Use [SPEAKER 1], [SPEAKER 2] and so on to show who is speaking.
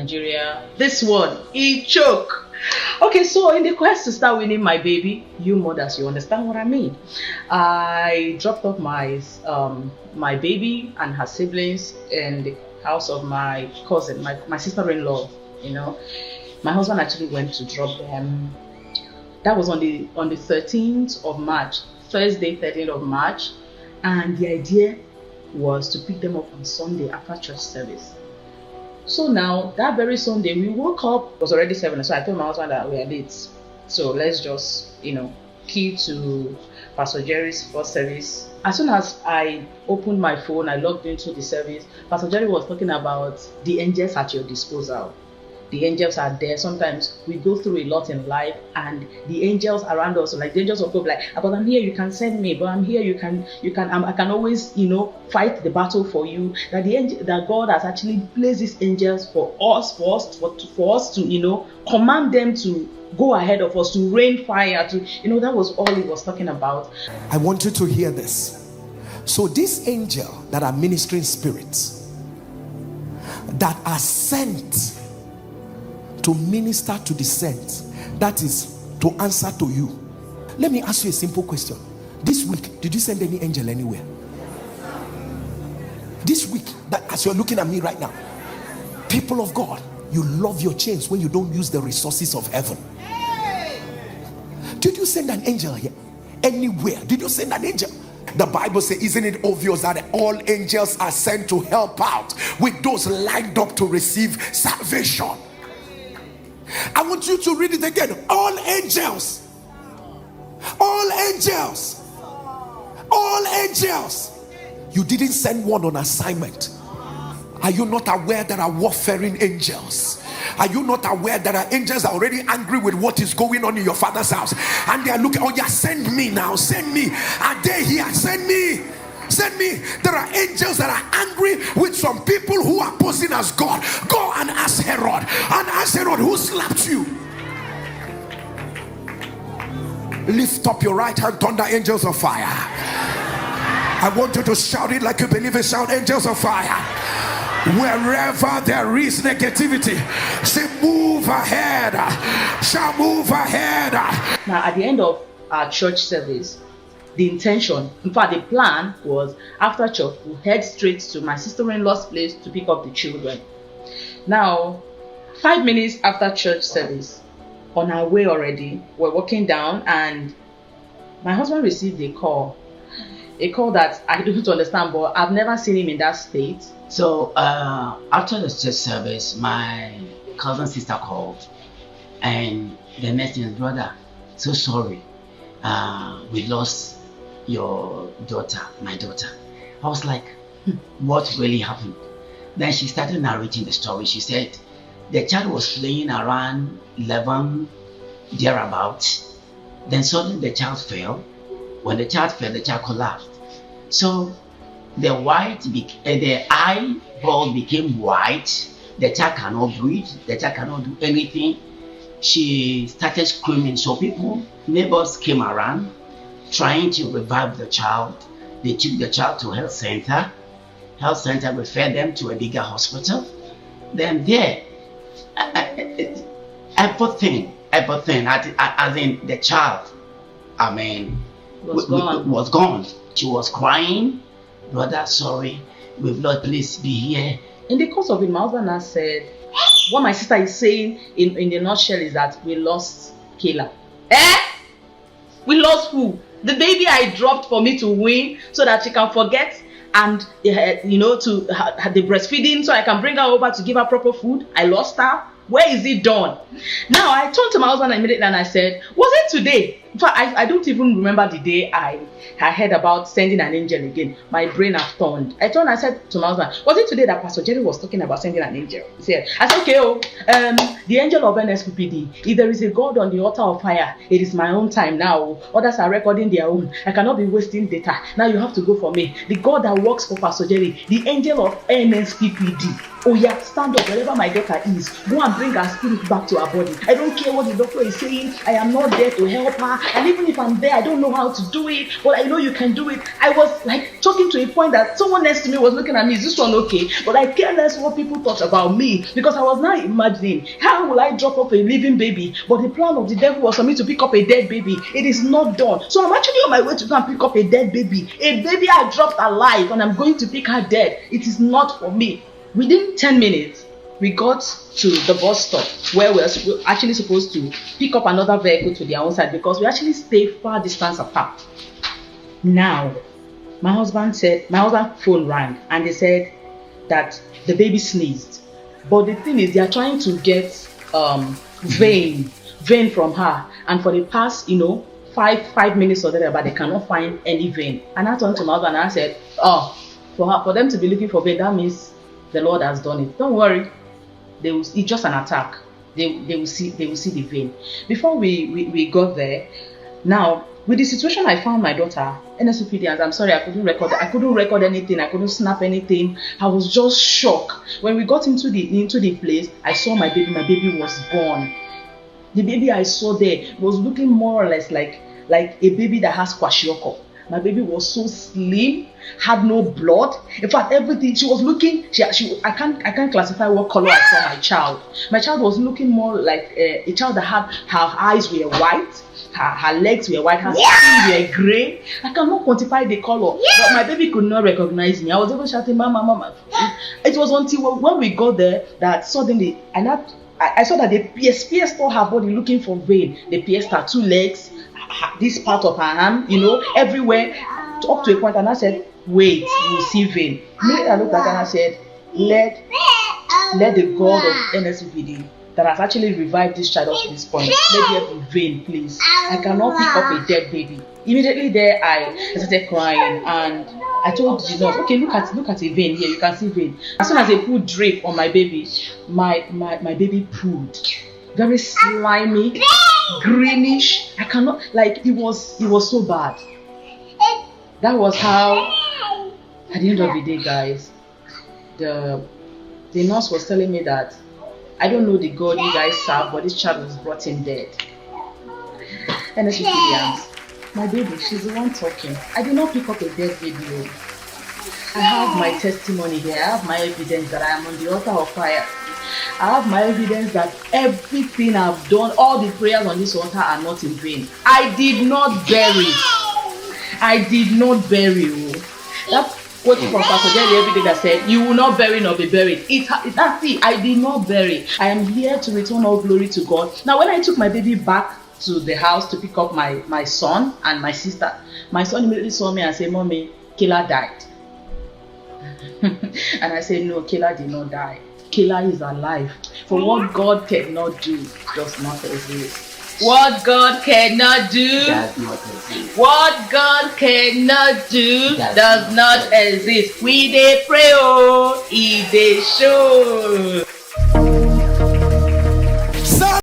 [SPEAKER 1] Nigeria. This one, he choke. Okay, so in the quest to start winning my baby, you mothers, you understand what I mean. I dropped off my baby and her siblings in the house of my cousin, my sister-in-law. My husband actually went to drop them. That was on the 13th of March, Thursday, 13th of March, and the idea was to pick them up on Sunday after church service. So now, that very Sunday, we woke up, it was already 7, so I told my husband that we are late. So let's just, key to Pastor Jerry's first service. As soon as I opened my phone, I logged into the service, Pastor Jerry was talking about the angels at your disposal. The angels are there. Sometimes we go through a lot in life, and the angels around us, like the angels of God, like, but I'm here, you can send me. But I'm here, I can always, fight the battle for you. That God has actually placed these angels for us to, command them to go ahead of us, to rain fire, that was all he was talking about.
[SPEAKER 2] I want you to hear this. So these angels that are ministering spirits that are sent to minister to the saints, that is to answer to you. Let me ask you a simple question. This week, did you send any angel anywhere? This week, that as you're looking at me right now, people of God, you love your chains when you don't use the resources of heaven. Did you send an angel here? Anywhere? Did you send an angel? The Bible says, isn't it obvious that all angels are sent to help out with those lined up to receive salvation? I want you to read it again. All angels, all angels, all angels. You didn't send one on assignment. Are you not aware there are warfaring angels? Are you not aware there are angels that are already angry with what is going on in your father's house, and they are looking, oh yeah, send me now, send me. Are they here? Send me. Send me. There are angels that are angry with some people who are posing as God. Go and ask Herod. And ask Herod, who slapped you? Lift up your right hand, thunder, angels of fire. I want you to shout it like you believe it. Shout, angels of fire. Wherever there is negativity, say, move ahead. Shall move ahead.
[SPEAKER 1] Now, at the end of our church service, the intention, in fact the plan was, after church we'll head straight to my sister-in-law's place to pick up the children. Now 5 minutes after church service, on our way already, we're walking down, and my husband received a call that I don't understand, but I've never seen him in that state.
[SPEAKER 3] So after the church service, my cousin's sister called, and the next thing is, brother, so sorry, we lost your daughter, my daughter. I was like, what really happened? Then she started narrating the story. She said the child was playing around 11 thereabouts. Then suddenly the child fell. When the child fell, the child collapsed. So the eyeball became white. The child cannot breathe. The child cannot do anything. She started screaming. So neighbors came around trying to revive the child. They took the child to health center. Health center referred them to a bigger hospital. Then there, everything, as in the child, was gone. She was crying, brother, sorry, we've lost, please be here.
[SPEAKER 1] In the course of it, my husband has said, what my sister is saying in the nutshell is that we lost Kayla. We lost who? The baby I dropped for me to win so that she can forget, and to have the breastfeeding so I can bring her over to give her proper food. I lost her. Where is it done? Now I turned to my husband immediately and I said, was it today? In fact, I don't even remember the day I heard about sending an angel again. My brain has turned. I said to my husband, was it today that Pastor Jerry was talking about sending an angel? He said, I said, okay, the angel of NSPPD, if there is a God on the altar of fire, it is my own time now. Others are recording their own. I cannot be wasting data. Now you have to go for me. The God that works for Pastor Jerry, the angel of NSPPD. Oh yeah, stand up wherever my daughter is. Go and bring her spirit back to her body. I don't care what the doctor is saying. I am not there to help her. and even if I'm there, I don't know how to do it, but I know you can do it. I was like talking to a point that someone next to me was looking at me, is this one okay? But I care less what people thought about me, because I was now imagining, how will I drop off a living baby? But the plan of the devil was for me to pick up a dead baby. It is not done. So I'm actually on my way to go and pick up a dead baby. A baby I dropped alive, and I'm going to pick her dead. It is not for me. Within 10 minutes, we got to the bus stop where we were actually supposed to pick up another vehicle to their own side, because we actually stay far distance apart. Now, my husband phone rang, and they said that the baby sneezed. But the thing is, they are trying to get vein from her, and for the past 5 minutes or whatever, but they cannot find any vein. And I turned to my husband and I said, for them to be looking for vein, that means the Lord has done it. Don't worry, it's just an attack. They will see the vein. Before we got there, now with the situation I found my daughter, NSPD, and I'm sorry, I couldn't record anything, I couldn't snap anything. I was just shocked. When we got into the place, I saw my baby was born. The baby I saw there was looking more or less like a baby that has kwashiorkor. My baby was so slim, had no blood. In fact, everything she was looking. I can't classify what color I saw my child. My child was looking more like a child that had her eyes were white, her legs were white, her skin were grey. I cannot quantify the color, but my baby could not recognize me. I was even shouting, "Mama, mama!" It was until when we got there that suddenly I saw that they pierced all her body looking for vein. They pierced her 2 legs, this part of her arm, everywhere, up to a point. And I said, wait, you'll see vein. Immediately I looked at her and I said, let the God of NSPD that has actually revived this child up to this point, let there be vein, please. I cannot pick up a dead baby. Immediately there, I started crying, and I told the nurse, okay, look at a vein here. You can see vein. As soon as they put drip on my baby, my baby pooped. Very slimy, greenish. I cannot, it was so bad. That was how, at the end of the day, guys, the nurse was telling me that I don't know the God you guys serve, but this child was brought in dead. And she's my baby, she's the one talking. I did not pick up a dead baby. I have my testimony here. I have my evidence that I am on the altar of fire. I have my evidence that everything I've done, all the prayers on this altar are not in vain. I did not bury. That's what from Pastor Jerry every day that said, you will not bury nor be buried. That's it. I did not bury. I am here to return all glory to God. Now, when I took my baby back to the house to pick up my son and my sister, my son immediately saw me and said, Mommy, Killer died. And I said, no, Killer did not die. Killer is alive. For what God cannot do does not exist. What God cannot do
[SPEAKER 3] does not exist.
[SPEAKER 1] What God cannot do does not exist. We dey pray, He dey show.